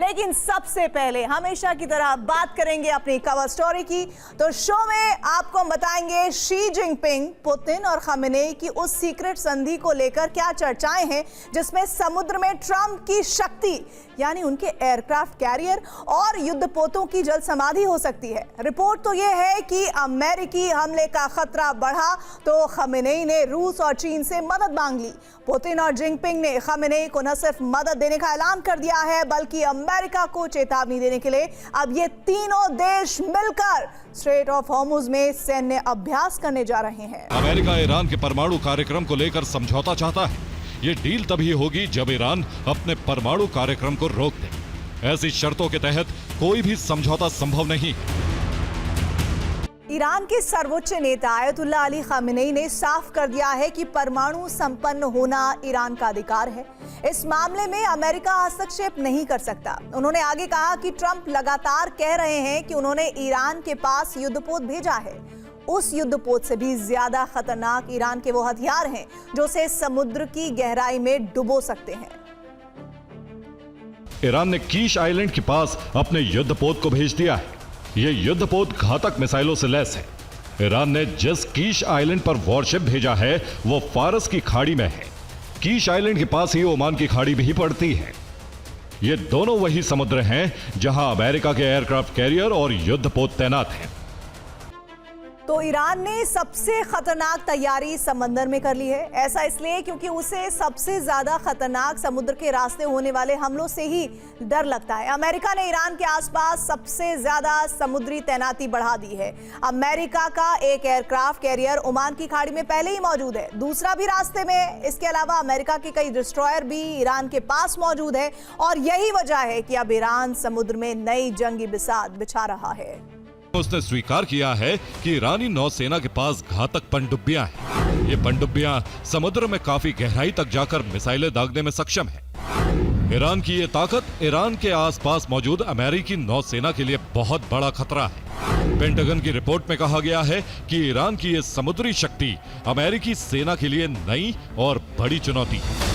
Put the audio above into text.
लेकिन सबसे पहले हमेशा की तरह बात करेंगे अपनी कवर स्टोरी की। तो शो में आपको हम बताएंगे शी जिनपिंग, पुतिन और खामेनेई की उस सीक्रेट संधि को लेकर क्या चर्चाएं हैं, जिसमें समुद्र में ट्रंप की शक्ति यानी उनके एयरक्राफ्ट कैरियर और युद्धपोतों की जल समाधि हो सकती है। रिपोर्ट तो यह है कि अमेरिकी हमले का खतरा बढ़ा तो खामेनेई ने रूस और चीन से मदद मांग ली। पुतिन और जिनपिंग ने खामेनेई को न सिर्फ मदद देने का ऐलान कर दिया है, बल्कि अमेरिका को चेतावनी देने के लिए अब ये तीनों देश मिलकर स्ट्रेट ऑफ हॉर्मुज में सैन्य अभ्यास करने जा रहे हैं। अमेरिका ईरान के परमाणु कार्यक्रम को लेकर समझौता चाहता है। ये डील तभी होगी जब ईरान अपने परमाणु कार्यक्रम को रोक दे। ऐसी शर्तों के तहत कोई भी समझौता संभव नहीं। ईरान के सर्वोच्च नेता आयतुल्लाह अली खामेनेई ने साफ कर दिया है कि परमाणु संपन्न होना ईरान का अधिकार है। इस मामले में अमेरिका हस्तक्षेप नहीं कर सकता। उन्होंने आगे कहा कि ट्रंप लगातार कह रहे हैं कि उन्होंने ईरान के पास युद्धपोत भेजा है। उस युद्धपोत से भी ज्यादा खतरनाक ईरान के वो हथियार हैं जो उसे समुद्र की गहराई में डुबो सकते हैं। ईरान ने कीश आइलैंड के पास अपने युद्धपोत को भेज दिया है। ये युद्धपोत घातक मिसाइलों से लैस है। ईरान ने जिस कीश आइलैंड पर वॉरशिप भेजा है वो फारस की खाड़ी में है। कीश आइलैंड के पास ही ओमान की खाड़ी भी पड़ती है। ये दोनों वही समुद्र हैं जहां अमेरिका के एयरक्राफ्ट कैरियर और युद्धपोत तैनात हैं। तो ईरान ने सबसे खतरनाक तैयारी समंदर में कर ली है। ऐसा इसलिए क्योंकि उसे सबसे ज्यादा खतरनाक समुद्र के रास्ते होने वाले हमलों से ही डर लगता है। अमेरिका ने ईरान के आसपास सबसे ज्यादा समुद्री तैनाती बढ़ा दी है। अमेरिका का एक एयरक्राफ्ट कैरियर ओमान की खाड़ी में पहले ही मौजूद है, दूसरा भी रास्ते में। इसके अलावा अमेरिका के कई डिस्ट्रॉयर भी ईरान के पास मौजूद है और यही वजह है कि अब ईरान समुद्र में नई जंगी बिसात बिछा रहा है। उसने स्वीकार किया है कि ईरानी नौसेना के पास घातक पनडुब्बियां हैं। ये पनडुब्बियां समुद्र में काफी गहराई तक जाकर मिसाइलें दागने में सक्षम है। ईरान की ये ताकत ईरान के आसपास मौजूद अमेरिकी नौसेना के लिए बहुत बड़ा खतरा है। पेंटागन की रिपोर्ट में कहा गया है कि ईरान की ये समुद्री शक्ति अमेरिकी सेना के लिए नई और बड़ी चुनौती है।